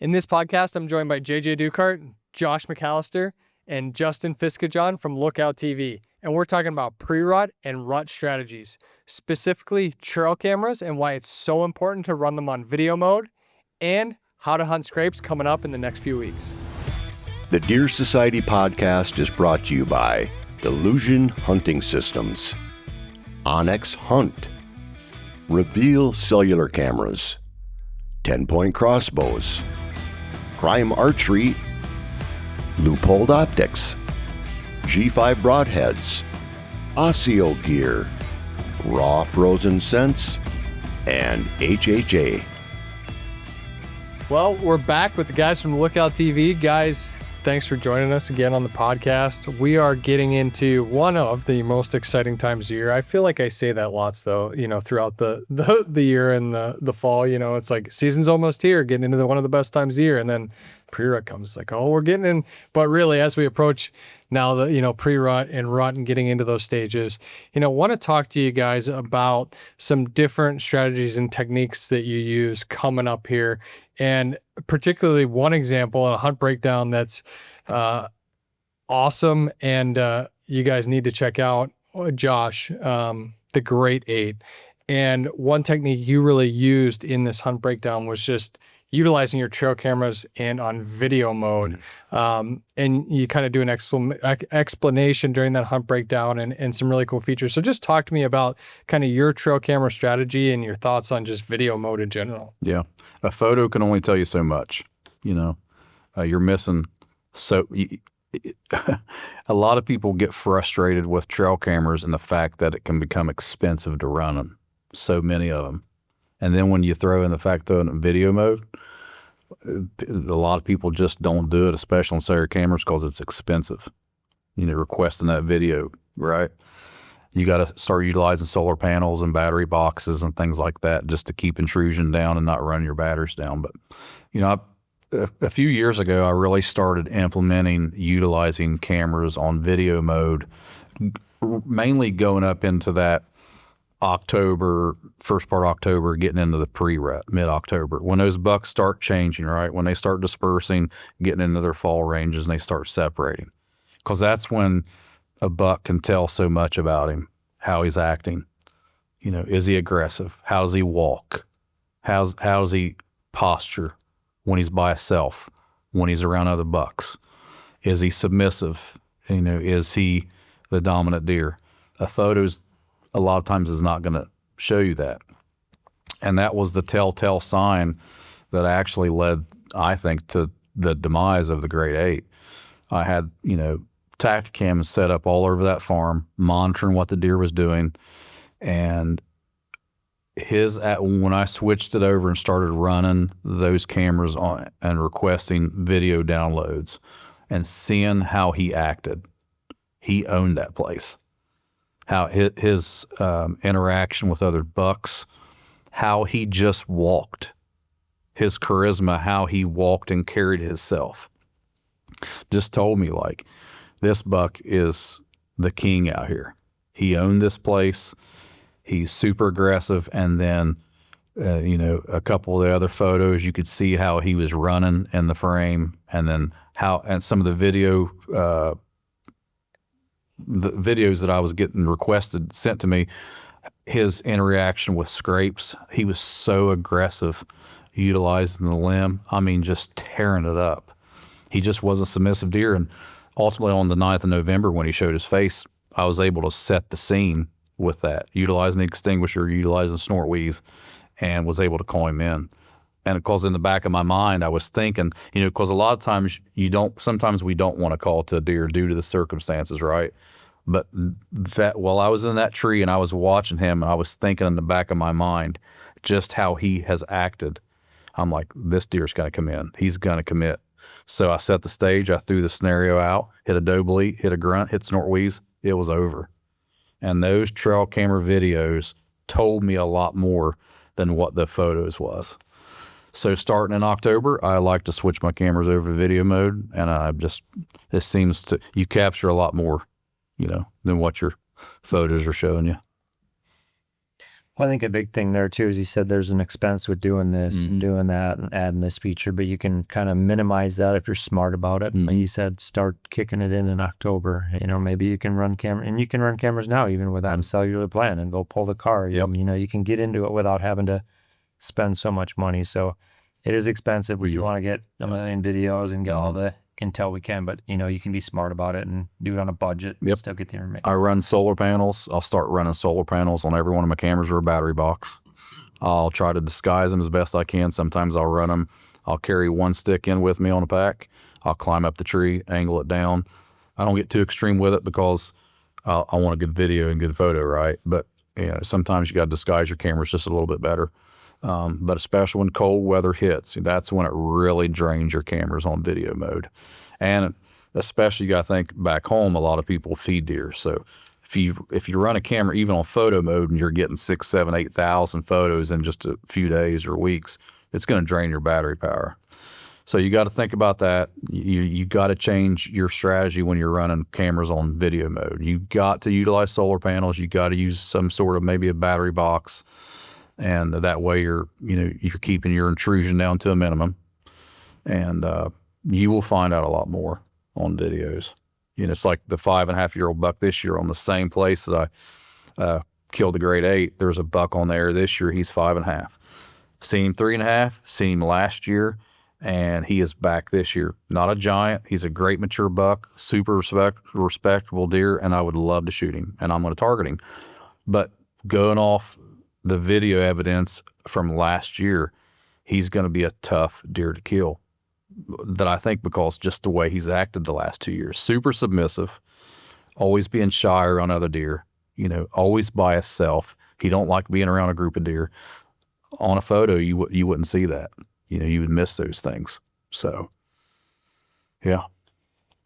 In this podcast, I'm joined by JJ Dukart, Josh McAllister, and Justin Fiskajohn from Lookout TV. And we're talking about pre-rut and rut strategies, specifically trail cameras and why it's so important to run them on video mode, and how to hunt scrapes coming up in the next few weeks. The Deer Society podcast is brought to you by Illusion Hunting Systems, Onyx Hunt, Reveal Cellular Cameras, 10-Point Crossbows, Prime Archery, Loophole Optics, G5 Broadheads, Osseo Gear, Raw Frozen Scents, and HHA. Well, we're back with the guys from Lookout TV. Guys, thanks for joining us again on the podcast. We are getting into one of the most exciting times of year. I feel like I say that lots, though, throughout the year and the fall. It's like season's almost here, getting into one of the best times of year. And then pre-rut comes, like, oh, we're getting in. But really, as we approach now the, pre-rut and rut and getting into those stages, want to talk to you guys about some different strategies and techniques that you use coming up here. And particularly one example, a hunt breakdown that's awesome, and you guys need to check out, Josh, the Great 8. And one technique you really used in this hunt breakdown was just utilizing your trail cameras and on video mode. And you kind of do an explanation during that hunt breakdown and some really cool features. So just talk to me about kind of your trail camera strategy and your thoughts on just video mode in general. Yeah. A photo can only tell you so much, you're missing. So a lot of people get frustrated with trail cameras and the fact that it can become expensive to run them. So many of them. And then when you throw in the fact that in video mode, a lot of people just don't do it, especially on cellular cameras, because it's expensive. Requesting that video, right? You got to start utilizing solar panels and battery boxes and things like that just to keep intrusion down and not run your batteries down. But, a few years ago, I really started implementing utilizing cameras on video mode, mainly going up into that October, first part of October, getting into the pre-rut, mid-October. When those bucks start changing, right? When they start dispersing, getting into their fall ranges, and they start separating. Because that's when a buck can tell so much about him, how he's acting. Is he aggressive? How does he walk? How's he posture when he's by himself, when he's around other bucks? Is he submissive? Is he the dominant deer? A photo's a lot of times is not going to show you that. And that was the telltale sign that actually led, I think, to the demise of the Great 8. I had, Tacticams set up all over that farm, monitoring what the deer was doing. And when I switched it over and started running those cameras on and requesting video downloads and seeing how he acted, he owned that place. How his interaction with other bucks, how he just walked, his charisma, how he walked and carried himself, just told me, like, this buck is the king out here. He owned this place. He's super aggressive. And then, a couple of the other photos, you could see how he was running in the frame, and then and some of the videos that I was getting requested, sent to me, his interaction with scrapes, he was so aggressive, utilizing the limb. I mean, just tearing it up. He just was a submissive deer. And ultimately on the 9th of November, when he showed his face, I was able to set the scene with that, utilizing the extinguisher, utilizing snort wheeze, and was able to call him in. And of course, in the back of my mind, I was thinking, because a lot of times sometimes we don't want to call to a deer due to the circumstances, right? But that while I was in that tree and I was watching him, and I was thinking in the back of my mind just how he has acted, I'm like, this deer's got to come in. He's going to commit. So I set the stage. I threw the scenario out, hit a doe bleat, hit a grunt, hit snort wheeze. It was over. And those trail camera videos told me a lot more than what the photos was. So starting in October, I like to switch my cameras over to video mode, and it seems you capture a lot more, than what your photos are showing you. Well, I think a big thing there too is you said there's an expense with doing this and doing that and adding this feature, but you can kind of minimize that if you're smart about it. Like you said, start kicking it in October. Maybe you can run camera, and you can run cameras now even without a cellular plan and go pull the car. Yep. You can get into it without having to spend so much money. So it is expensive. We want to get a million videos and get all the intel we can, but you can be smart about it and do it on a budget. Yep. Still get the information. I run solar panels. I'll start running solar panels on every one of my cameras or a battery box. I'll try to disguise them as best I can. Sometimes I'll run them. I'll carry one stick in with me on a pack. I'll climb up the tree, angle it down. I don't get too extreme with it because I want a good video and good photo, right? But sometimes you got to disguise your cameras just a little bit better. But especially when cold weather hits, that's when it really drains your cameras on video mode. And especially you got to think back home, a lot of people feed deer. So if you run a camera even on photo mode and you're getting 6,000, 7,000, 8,000 photos in just a few days or weeks, it's going to drain your battery power. So you got to think about that. You got to change your strategy when you're running cameras on video mode. You got to utilize solar panels. You got to use some sort of maybe a battery box. And that way you're keeping your intrusion down to a minimum, and you will find out a lot more on videos. It's like the 5.5-year-old buck this year on the same place that I killed the grade 8. There's a buck on there this year. He's 5.5. Seen him 3.5. Seen him last year, and he is back this year. Not a giant. He's a great mature buck, super respectable deer, and I would love to shoot him, and I'm going to target him. But going off the video evidence from last year, he's going to be a tough deer to kill. That I think because just the way he's acted the last 2 years. Super submissive, always being shy around other deer, always by himself. He don't like being around a group of deer. On a photo, you wouldn't see that. You would miss those things. So, yeah.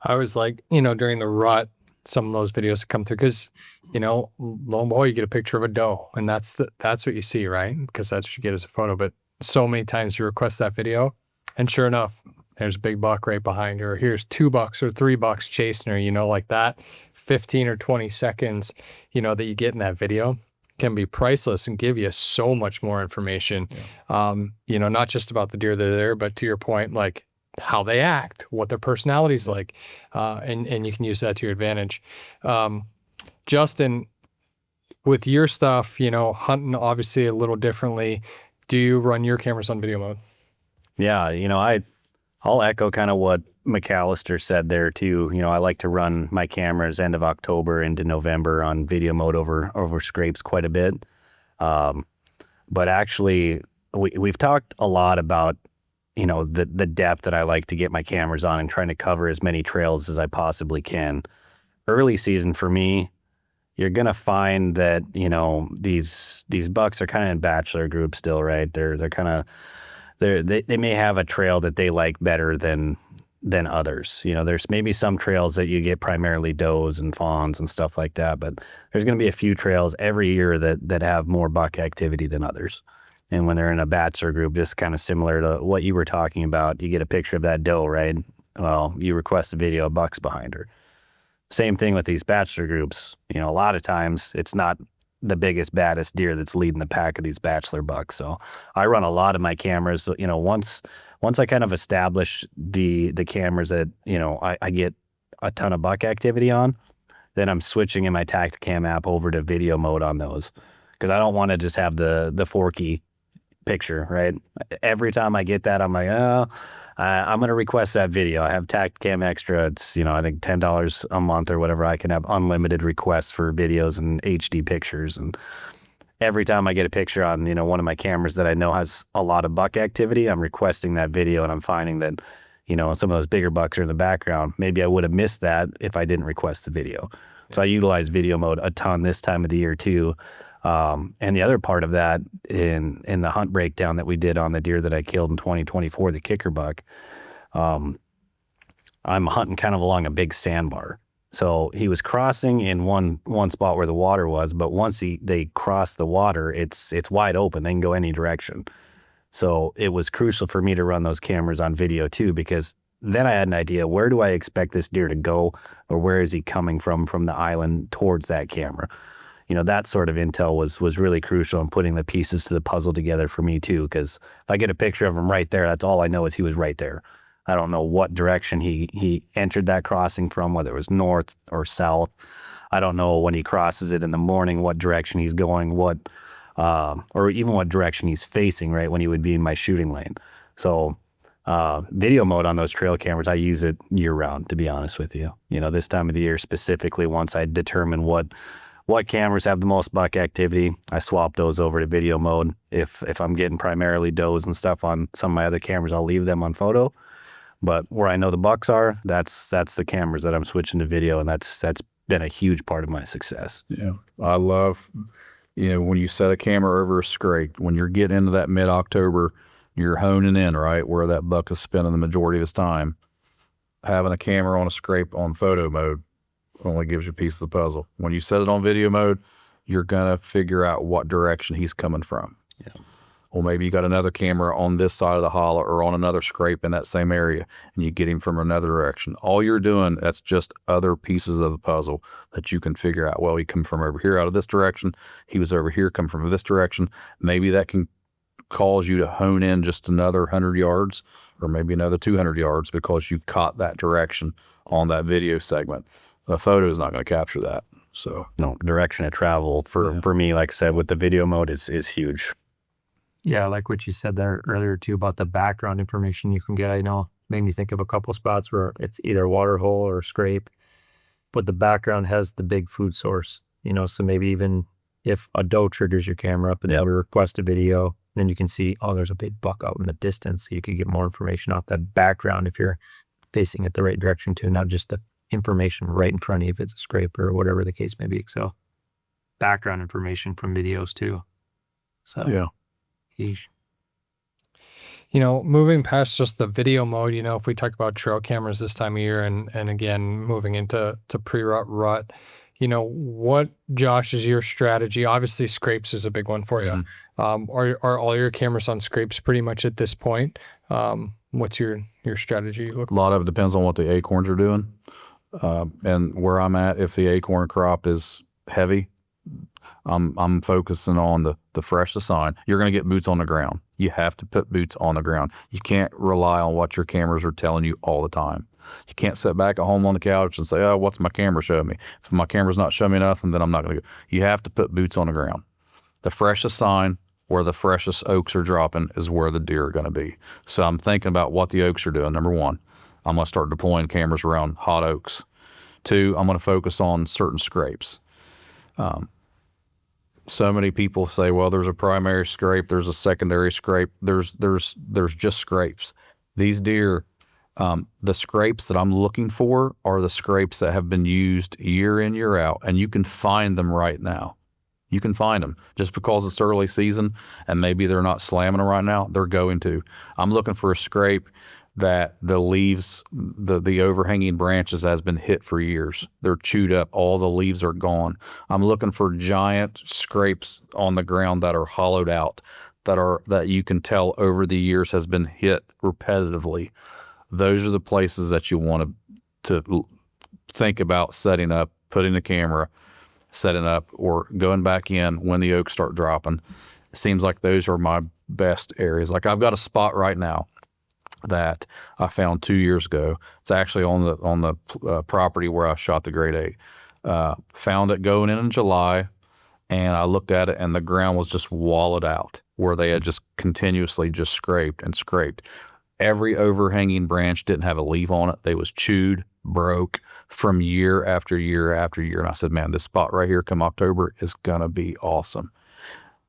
I was like, during the rut, some of those videos that come through, because lo and behold, you get a picture of a doe, and that's what you see, right? Because that's what you get as a photo. But so many times you request that video, and sure enough, there's a big buck right behind her. Or here's 2 bucks or 3 bucks chasing her. Like that 15 or 20 seconds, that you get in that video can be priceless and give you so much more information. Yeah. Not just about the deer that are there, but to your point, like how they act, what their personality's like, and you can use that to your advantage. Justin, with your stuff, hunting obviously a little differently. Do you run your cameras on video mode? Yeah, I'll echo kind of what McAllister said there too. I like to run my cameras end of October into November on video mode over scrapes quite a bit. But actually, we've talked a lot about the depth that I like to get my cameras on and trying to cover as many trails as I possibly can. Early season for me, you're gonna find that these bucks are kind of in bachelor groups still, right? They're kind of they may have a trail that they like better than others. There's maybe some trails that you get primarily does and fawns and stuff like that, but there's gonna be a few trails every year that have more buck activity than others. And when they're in a bachelor group, just kind of similar to what you were talking about, you get a picture of that doe, right? Well, you request a video of bucks behind her. Same thing with these bachelor groups. A lot of times it's not the biggest, baddest deer that's leading the pack of these bachelor bucks. So I run a lot of my cameras. So, once I kind of establish the cameras that, I get a ton of buck activity on, then I'm switching in my Tacticam app over to video mode on those. Because I don't want to just have the forky picture, right? Every time I get that, I'm like, I'm going to request that video. I have Tacticam Extra. It's, I think $10 a month or whatever. I can have unlimited requests for videos and HD pictures. And every time I get a picture on, one of my cameras that I know has a lot of buck activity, I'm requesting that video, and I'm finding that, some of those bigger bucks are in the background. Maybe I would have missed that if I didn't request the video. So I utilize video mode a ton this time of the year too. And the other part of that in the hunt breakdown that we did on the deer that I killed in 2024, the kicker buck, I'm hunting kind of along a big sandbar. So he was crossing in one spot where the water was, but once they cross the water, it's wide open. They can go any direction. So it was crucial for me to run those cameras on video too, because then I had an idea, where do I expect this deer to go, or where is he coming from the island towards that camera? that sort of intel was really crucial in putting the pieces to the puzzle together for me too. Because if I get a picture of him right there, that's all I know is he was right there. I don't know what direction he entered that crossing from, whether it was north or south. I don't know when he crosses it in the morning, what direction he's going, or even what direction he's facing, right, when he would be in my shooting lane. So video mode on those trail cameras, I use it year round, to be honest with you. This time of the year specifically, once I determine what cameras have the most buck activity, I swap those over to video mode. If I'm getting primarily does and stuff on some of my other cameras, I'll leave them on photo. But where I know the bucks are, that's the cameras that I'm switching to video, and that's been a huge part of my success. Yeah, I love, when you set a camera over a scrape, when you're getting into that mid-October, you're honing in, right, where that buck is spending the majority of his time. Having a camera on a scrape on photo mode only gives you a piece of the puzzle. When you set it on video mode, you're going to figure out what direction he's coming from. Yeah. Or maybe you got another camera on this side of the hollow or on another scrape in that same area, and you get him from another direction. All you're doing, that's just other pieces of the puzzle that you can figure out. Well, he come from over here out of this direction. He was over here, come from this direction. Maybe that can cause you to hone in just another 100 yards or maybe another 200 yards because you caught that direction on that video segment. The photo is not going to capture that. So no, direction of travel for me, like I said, with the video mode is huge. Yeah, I like what you said there earlier too about the background information you can get. I know made me think of a couple spots where it's either water hole or scrape, but the background has the big food source, so maybe even if a doe triggers your camera up and we request a video, then you can see, oh, there's a big buck out in the distance. So you could get more information off that background if you're facing it the right direction too, not just the information right in front of you if it's a scrape or whatever the case may be. So background information from videos too. So yeah. Yeesh. Moving past just the video mode, if we talk about trail cameras this time of year and again, moving into pre-rut, what, Josh, is your strategy? Obviously, scrapes is a big one for you. Are all your cameras on scrapes pretty much at this point? What's your strategy? A lot of it depends on what the acorns are doing. And where I'm at, if the acorn crop is heavy, I'm focusing on the freshest sign. You're going to get boots on the ground. You have to put boots on the ground. You can't rely on what your cameras are telling you all the time. You can't sit back at home on the couch and say, oh, what's my camera showing me? If my camera's not showing me nothing, then I'm not going to go. You have to put boots on the ground. The freshest sign where the freshest oaks are dropping is where the deer are going to be. So I'm thinking about what the oaks are doing. Number one, I'm going to start deploying cameras around hot oaks. Two, I'm going to focus on certain scrapes. So many people say, well, there's a primary scrape, there's a secondary scrape, there's just scrapes. These deer, the scrapes that I'm looking for are the scrapes that have been used year in, year out, and you can find them right now. You can find them. Just because it's early season and maybe they're not slamming them right now, they're going to. I'm looking for a scrape that the leaves, the overhanging branches has been hit for years. They're chewed up. All the leaves are gone. I'm looking for giant scrapes on the ground that are hollowed out, that you can tell over the years has been hit repetitively. Those are the places that you want to think about setting up, putting the camera, setting up, or going back in when the oaks start dropping. It seems like those are my best areas. Like I've got a spot right now that I found 2 years ago. It's actually on the property where I shot the Great 8. Found it going in July, and I looked at it, and the ground was just wallowed out where they had just continuously just scraped and scraped. Every overhanging branch didn't have a leaf on it. They was chewed, broke from year after year after year. And I said, man, this spot right here come October is going to be awesome.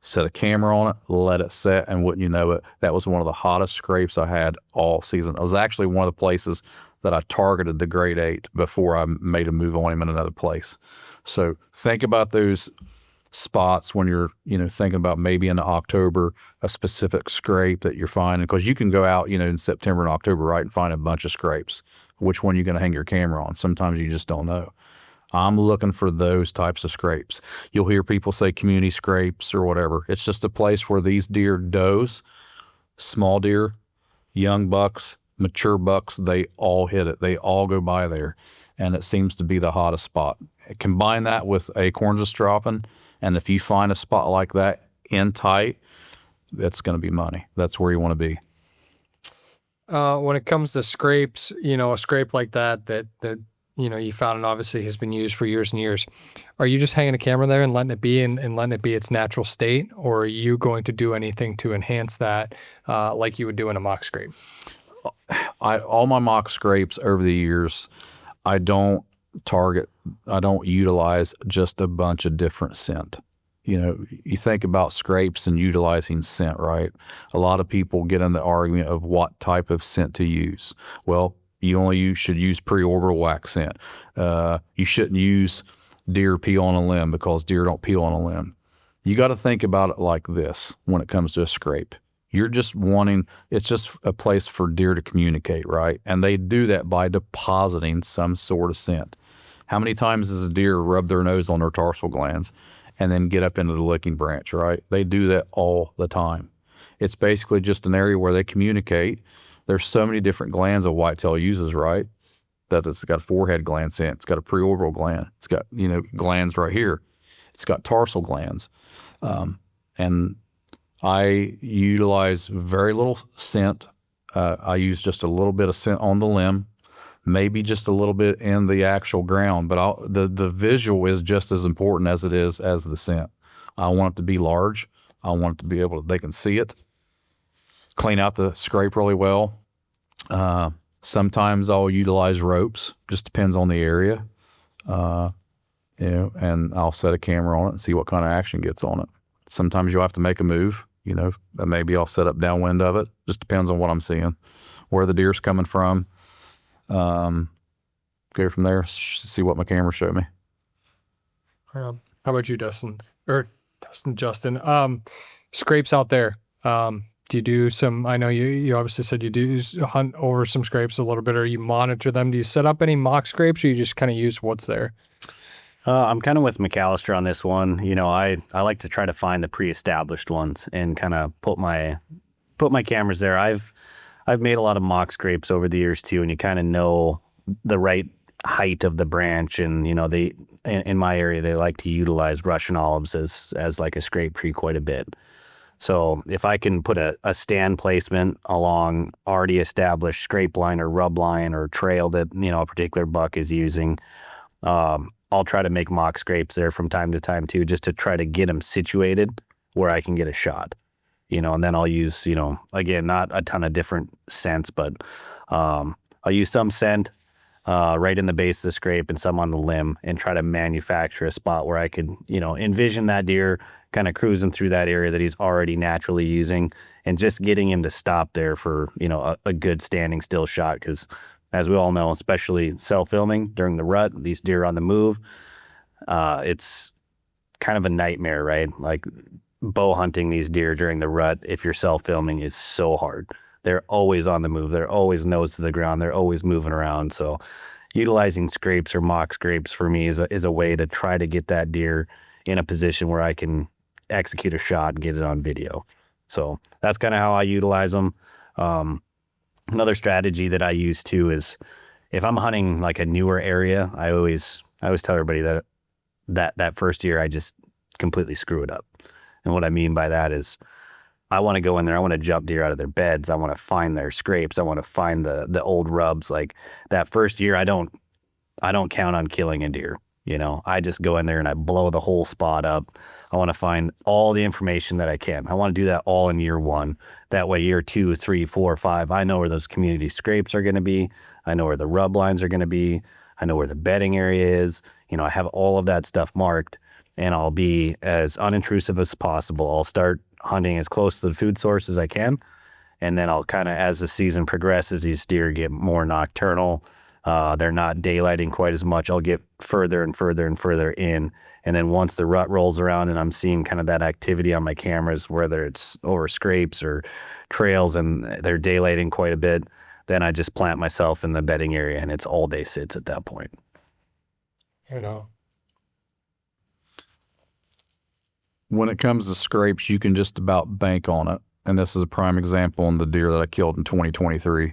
Set a camera on it, let it set, and wouldn't you know it, that was one of the hottest scrapes I had all season. It was actually one of the places that I targeted the Great 8 before I made a move on him in another place. So think about those spots when you're, thinking about maybe in October, a specific scrape that you're finding, because you can go out, in September and October, right, and find a bunch of scrapes. Which one you're going to hang your camera on? Sometimes you just don't know. I'm looking for those types of scrapes. You'll hear people say community scrapes or whatever. It's just a place where these deer, does, small deer, young bucks, mature bucks, they all hit it. They all go by there, and it seems to be the hottest spot. Combine that with acorns just dropping, And if you find a spot like that in tight, that's going to be money. That's where you want to be. When it comes to scrapes, a scrape like that you found and obviously has been used for years and years, are you just hanging a camera there and letting it be and letting it be its natural state, or are you going to do anything to enhance that, like you would do in a mock scrape? All my mock scrapes over the years, I don't utilize just a bunch of different scent. You think about scrapes and utilizing scent, right? A lot of people get in the argument of what type of scent to use. Well, you should use pre-orbital wax scent. You shouldn't use deer peel on a limb because deer don't peel on a limb. You got to think about it like this when it comes to a scrape. It's just a place for deer to communicate, right? And they do that by depositing some sort of scent. How many times does a deer rub their nose on their tarsal glands and then get up into the licking branch, right? They do that all the time. It's basically just an area where they communicate. There's so many different glands a whitetail uses, right? That it's got a forehead gland scent. It's got a preorbital gland. It's got, glands right here. It's got tarsal glands. And I utilize very little scent. I use just a little bit of scent on the limb, maybe just a little bit in the actual ground, but the visual is just as important as it is as the scent. I want it to be large. I want it to be they can see it. Clean out the scrape really well. Sometimes I'll utilize ropes, just depends on the area. And I'll set a camera on it and see what kind of action gets on it. Sometimes you'll have to make a move, maybe I'll set up downwind of it. Just depends on what I'm seeing, where the deer's coming from. Go from there, see what my camera showed me. How about you, Justin? Scrapes out there. Do you do some, I know you obviously said you do hunt over some scrapes a little bit, or you monitor them. Do you set up any mock scrapes, or you just kind of use what's there? I'm kind of with McAllister on this one. I like to try to find the pre-established ones and kind of put my cameras there. I've made a lot of mock scrapes over the years too, and you kind of know the right height of the branch. And in my area, they like to utilize Russian olives as like a scrape tree quite a bit. So if I can put a stand placement along already established scrape line or rub line or trail that a particular buck is using, I'll try to make mock scrapes there from time to time too, just to try to get them situated where I can get a shot. And then I'll use, again, not a ton of different scents, but I'll use some scent right in the base of the scrape and some on the limb, and try to manufacture a spot where I could, envision that deer kind of cruising through that area that he's already naturally using, and just getting him to stop there for, a good standing still shot. Because as we all know, especially self-filming during the rut, these deer on the move, it's kind of a nightmare, right? Like bow hunting these deer during the rut, if you're self-filming, is so hard. They're always on the move. They're always nose to the ground. They're always moving around. So utilizing scrapes or mock scrapes for me is a way to try to get that deer in a position where I can execute a shot and get it on video. So that's kind of how I utilize them. Another strategy that I use too is if I'm hunting like a newer area, I always tell everybody that first year I just completely screw it up. And what I mean by that is I want to go in there. I want to jump deer out of their beds. I want to find their scrapes. I want to find the old rubs. Like that first year, I don't count on killing a deer. I just go in there and I blow the whole spot up. I want to find all the information that I can. I want to do that all in year one. That way, year 2, 3, 4, 5, I know where those community scrapes are going to be. I know where the rub lines are going to be. I know where the bedding area is. I have all of that stuff marked, and I'll be as unintrusive as possible. I'll start hunting as close to the food source as I can, and then I'll kind of, as the season progresses, these deer get more nocturnal. They're not daylighting quite as much. I'll get further and further and further in. And then once the rut rolls around and I'm seeing kind of that activity on my cameras, whether it's over scrapes or trails and they're daylighting quite a bit, then I just plant myself in the bedding area, and it's all day sits at that point. When it comes to scrapes, you can just about bank on it. And this is a prime example on the deer that I killed in 2023.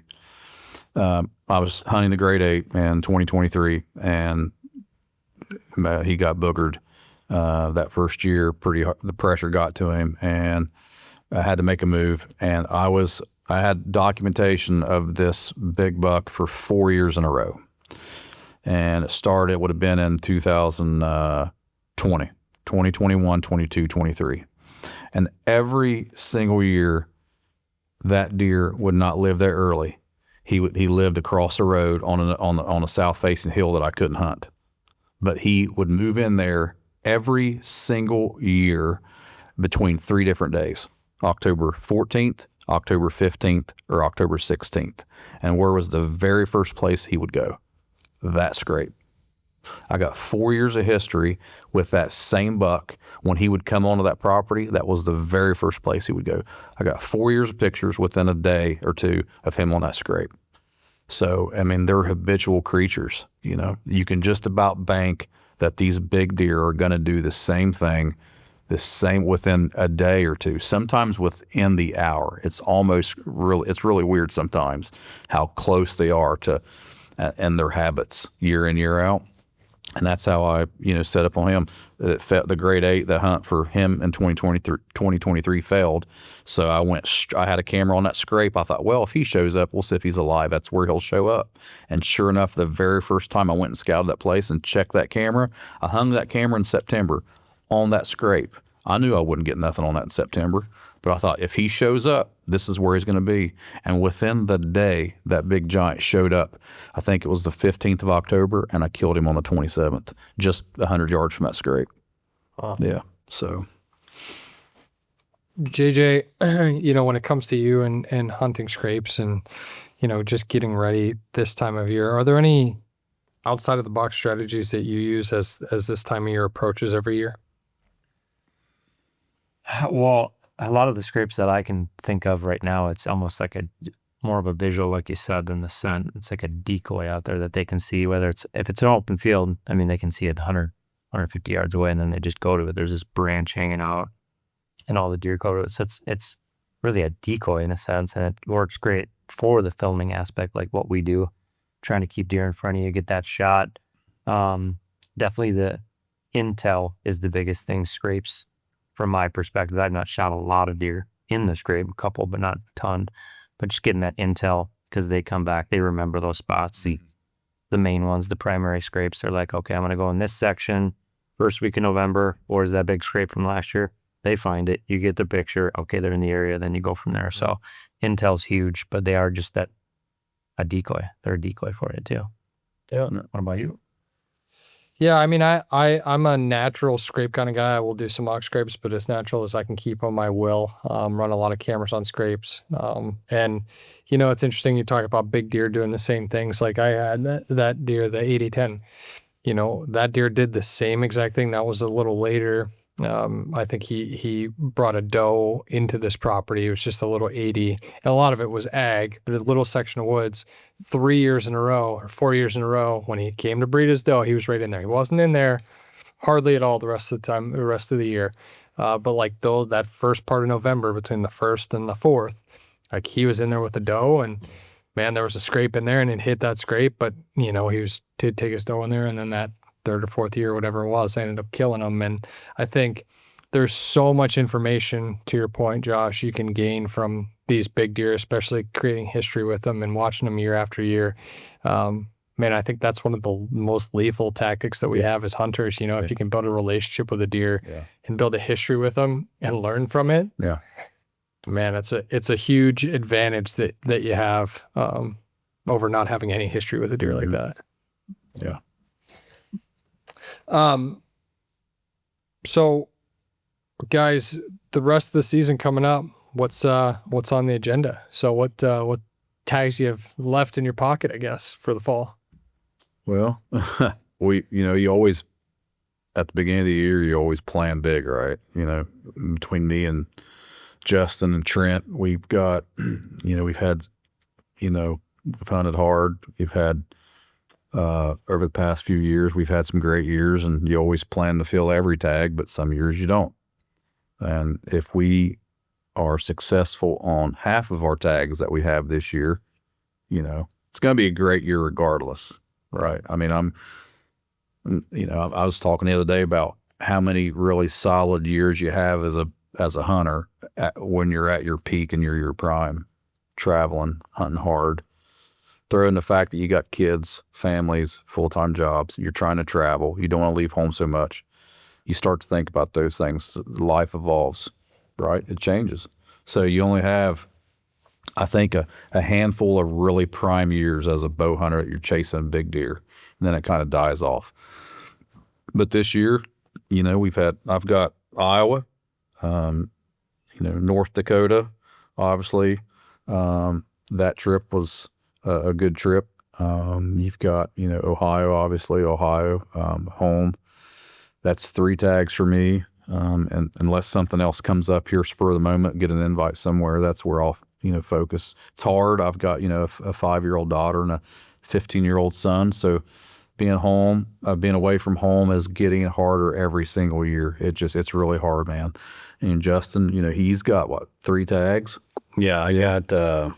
I was hunting the Great 8 in 2023, and he got boogered. That first year, the pressure got to him, and I had to make a move. And I had documentation of this big buck for 4 years in a row. And it would have been in 2020, 2021, 22, 23. And every single year, that deer would not live there early. He lived across the road on a south facing hill that I couldn't hunt. But he would move in there every single year between 3 different days, October 14th, October 15th, or October 16th. And where was the very first place he would go? That scrape. I got 4 years of history with that same buck. When he would come onto that property, that was the very first place he would go. I got 4 years of pictures within a day or two of him on that scrape. So, I mean, they're habitual creatures. You know, you can just about bank that these big deer are going to do the same thing, within a day or two, sometimes within the hour. It's really weird sometimes how close they are to, and their habits year in, year out. And that's how I, set up on him. The grade 8, the hunt for him in 2023 failed. So I had a camera on that scrape. I thought, well, if he shows up, we'll see if he's alive. That's where he'll show up. And sure enough, the very first time I went and scouted that place and checked that camera, I hung that camera in September on that scrape. I knew I wouldn't get nothing on that in September. But I thought, if he shows up, this is where he's going to be. And within the day, that big giant showed up. I think it was the 15th of October, and I killed him on the 27th, just 100 yards from that scrape. Wow. Yeah, so. JJ, when it comes to you and hunting scrapes and, just getting ready this time of year, are there any outside of the box strategies that you use as this time of year approaches every year? Well, a lot of the scrapes that I can think of right now, it's almost like more of a visual, like you said, than the scent. It's like a decoy out there that they can see, if it's an open field, I mean, they can see it 100, 150 yards away, and then they just go to it. There's this branch hanging out and all the deer cover it. So it's really a decoy in a sense, and it works great for the filming aspect, like what we do, trying to keep deer in front of you, get that shot. Definitely the intel is the biggest thing. Scrapes, from my perspective, I've not shot a lot of deer in the scrape, a couple, but not a ton. But just getting that intel, because they come back, they remember those spots. The main ones, the primary scrapes, they're like, okay, I'm going to go in this section first week in November, or is that big scrape from last year? They find it, you get the picture, okay, they're in the area, then you go from there. So intel's huge, but they are just a decoy. They're a decoy for it too. Yeah. What about you? Yeah, I mean, I'm a natural scrape kind of guy. I will do some mock scrapes, but as natural as I can keep them, I will. Run a lot of cameras on scrapes. And, it's interesting you talk about big deer doing the same things. Like I had that deer, the 80-10, that deer did the same exact thing. That was a little later. I think he brought a doe into this property. It was just a little 80, and a lot of it was ag, but a little section of woods. 3 years in a row or 4 years in a row, when he came to breed his doe, he was right in there. He wasn't in there hardly at all the rest of the time, the rest of the year. But like that first part of November, between the 1st and the 4th, like he was in there with the doe, and man, there was a scrape in there, and it hit that scrape. But he did take his doe in there, and then that 3rd or 4th year, whatever it was, I ended up killing him. And I think there's so much information, to your point, Josh, you can gain from these big deer, especially creating history with them and watching them year after year. Man, I think that's one of the most lethal tactics that we have as hunters. If you can build a relationship with a deer and build a history with them and learn from it, man, it's a huge advantage that you have over not having any history with a deer like that. Yeah. So guys, the rest of the season coming up, what's on the agenda? So what tags you have left in your pocket, I guess, for the fall? Well, you always, at the beginning of the year, you always plan big, right? Between me and Justin and Trent, we've got, we've had, we've hunted hard. We've had, over the past few years, we've had some great years, and you always plan to fill every tag, but some years you don't. And if we are successful on half of our tags that we have this year, it's going to be a great year regardless, right? I mean, I was talking the other day about how many really solid years you have as a hunter when you're at your peak and you're your prime, traveling, hunting hard. Throw in the fact that you got kids, families, full-time jobs. You're trying to travel. You don't want to leave home so much. You start to think about those things. Life evolves, right? It changes. So you only have, I think, a handful of really prime years as a bow hunter that you're chasing big deer, and then it kind of dies off. But this year, you know, I've got Iowa, North Dakota, obviously. That trip was a good trip. You've got, Ohio, obviously, home. That's 3 tags for me. And unless something else comes up here, spur of the moment, get an invite somewhere, that's where I'll, focus. It's hard. I've got, a 5-year-old daughter and a 15-year-old son. So being away from home is getting harder every single year. It's really hard, man. And Justin, he's got 3 tags? Yeah, I got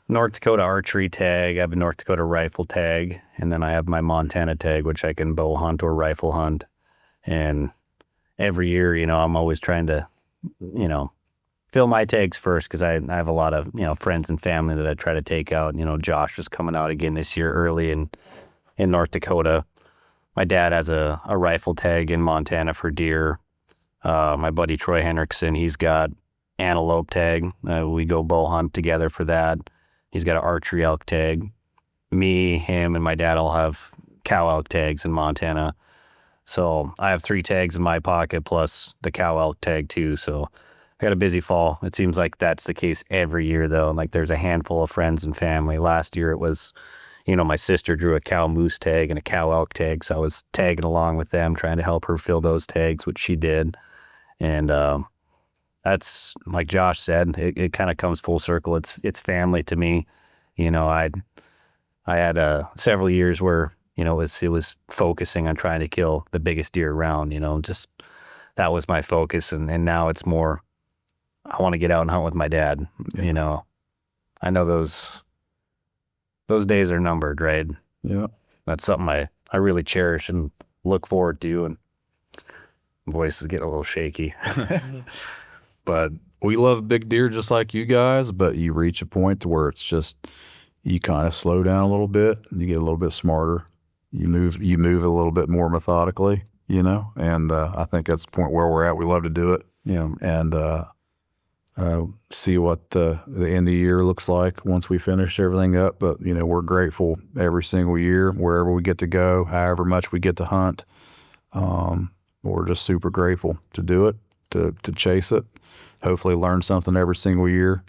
North Dakota archery tag. I have a North Dakota rifle tag, and then I have my Montana tag, which I can bow hunt or rifle hunt. And every year, I'm always trying to, fill my tags first, because I have a lot of, friends and family that I try to take out. Josh was coming out again this year early in North Dakota. My dad has a rifle tag in Montana for deer. My buddy Troy Hendrickson, he's got antelope tag. We go bow hunt together for that. He's got an archery elk tag. Me, him, and my dad all have cow elk tags in Montana. So I have 3 tags in my pocket plus the cow elk tag too. So I got a busy fall. It seems like that's the case every year though. Like there's a handful of friends and family. Last year it was, my sister drew a cow moose tag and a cow elk tag. So I was tagging along with them, trying to help her fill those tags, which she did. And that's, like Josh said, it kind of comes full circle. It's family to me. I had several years where, it was focusing on trying to kill the biggest deer around, just that was my focus. And now it's more, I want to get out and hunt with my dad. Yeah. I know those days are numbered, right? Yeah. That's something I really cherish and look forward to. And voice is getting a little shaky. But we love big deer just like you guys, but you reach a point to where it's just, you kind of slow down a little bit and you get a little bit smarter. You move a little bit more methodically, and I think that's the point where we're at. We love to do it, and see what the end of the year looks like once we finish everything up. But, we're grateful every single year, wherever we get to go, however much we get to hunt. We're just super grateful to do it, to chase it, hopefully learn something every single year.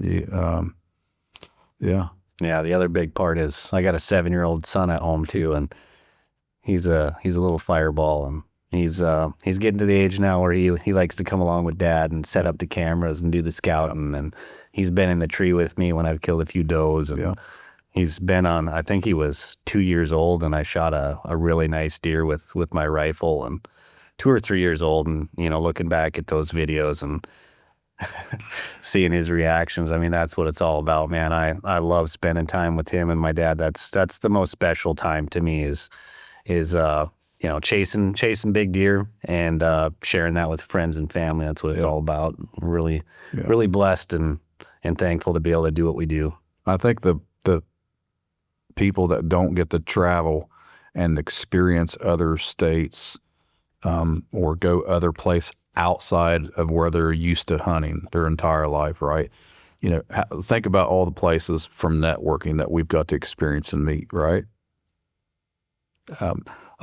Yeah. Yeah, the other big part is I got a 7-year-old son at home too, and he's a little fireball, and he's getting to the age now where he likes to come along with dad and set up the cameras and do the scouting, and he's been in the tree with me when I've killed a few does, and he's been on, I think he was 2 years old, and I shot a really nice deer with my rifle, and 2 or 3 years old, and looking back at those videos and seeing his reactions, I mean, that's what it's all about, man. I love spending time with him and my dad. That's the most special time to me is chasing big deer and sharing that with friends and family. That's what it's all about. Really blessed and thankful to be able to do what we do. I think the people that don't get to travel and experience other states or go other place outside of where they're used to hunting their entire life, right? Think about all the places from networking that we've got to experience and meet, right? A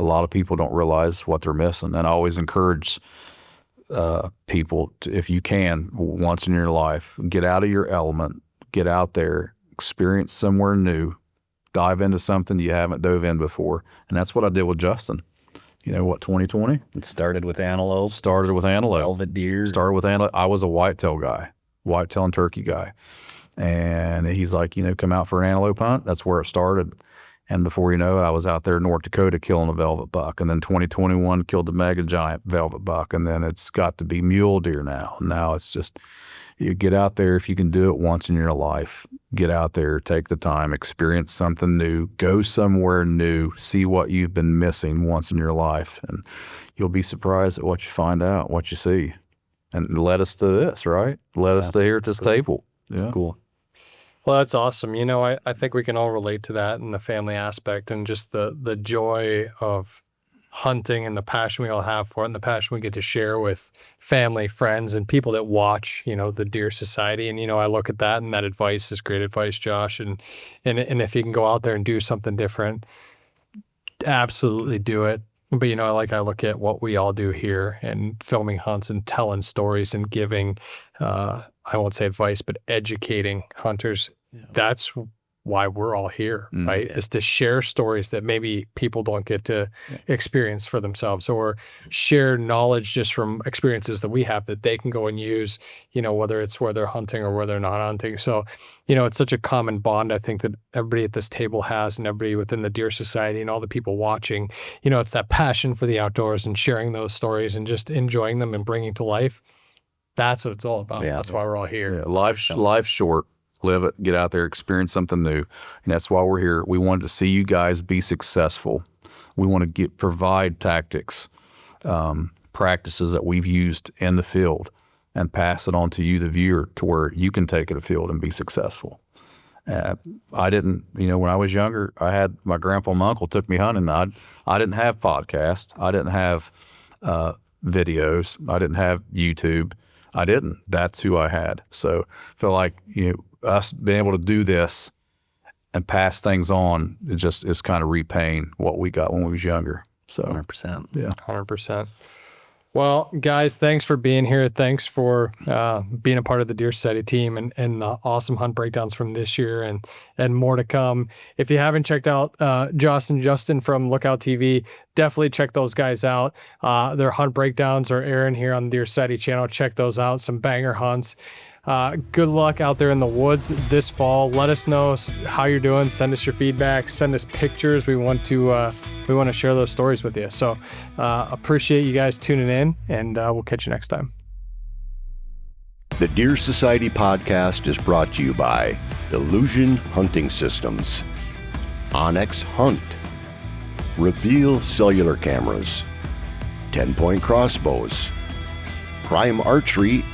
lot of people don't realize what they're missing. And I always encourage people to, if you can, once in your life, get out of your element, get out there, experience somewhere new, dive into something you haven't dove in before. And that's what I did with Justin. 2020? It started with antelope. Velvet deer. Started with antelope. I was a whitetail guy, whitetail and turkey guy. And he's like, come out for an antelope hunt. That's where it started. And before you know it, I was out there in North Dakota killing a velvet buck. And then 2021 killed the mega giant velvet buck. And then it's got to be mule deer now. Now it's just, You get out there if you can do it once in your life. Get out there, take the time, experience something new, go somewhere new, see what you've been missing once in your life, and you'll be surprised at what you find out, what you see. And led us to this, right? Led us to here at this table. Yeah. Cool. Well, that's awesome. You know, I think we can all relate to that in the family aspect and just the joy of hunting and the passion we all have for it and the passion we get to share with family, friends, and people that watch, you know, the Deer Society. And, you know, I look at that and that advice is great advice, Josh. And if you can go out there and do something different, absolutely do it. But, you know, I look at what we all do here and filming hunts and telling stories and giving, I won't say advice, but educating hunters. Yeah. That's why we're all here, right? Is to share stories that maybe people don't get to experience for themselves, or share knowledge just from experiences that we have that they can go and use, you know, whether it's where they're hunting or where they're not hunting. So, you know, it's such a common bond, I think, that everybody at this table has, and everybody within the Deer Society and all the people watching. You know, it's that passion for the outdoors and sharing those stories and just enjoying them and bringing to life. That's what it's all about. Yeah. That's why we're all here. Yeah. Life's short. Live it, get out there, experience something new. And that's why we're here. We wanted to see you guys be successful. We want to provide tactics, practices that we've used in the field and pass it on to you, the viewer, to where you can take it to field and be successful. I didn't, you know, when I was younger, I had my grandpa and my uncle took me hunting. I didn't have podcasts. I didn't have videos. I didn't have YouTube. I didn't. That's who I had. So I feel like, you know, us being able to do this and pass things on, it just is kind of repaying what we got when we was younger. So 100%. Yeah. 100%. Well, guys, thanks for being here. Thanks for being a part of the Deer Society team and the awesome hunt breakdowns from this year and more to come. If you haven't checked out Josh and Justin from Lookout TV, definitely check those guys out. Their hunt breakdowns are airing here on the Deer Society channel. Check those out. Some banger hunts. Good luck out there in the woods this fall. Let us know how you're doing. Send us your feedback. Send us pictures. We want to share those stories with you. So appreciate you guys tuning in, and we'll catch you next time. The Deer Society podcast is brought to you by Illusion Hunting Systems, Onyx Hunt, Reveal Cellular Cameras, 10-Point Crossbows, Prime Archery,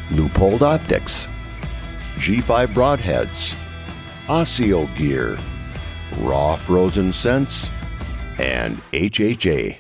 Loophole Optics, G5 Broadheads, Osseo Gear, Raw Frozen Scents, and HHA.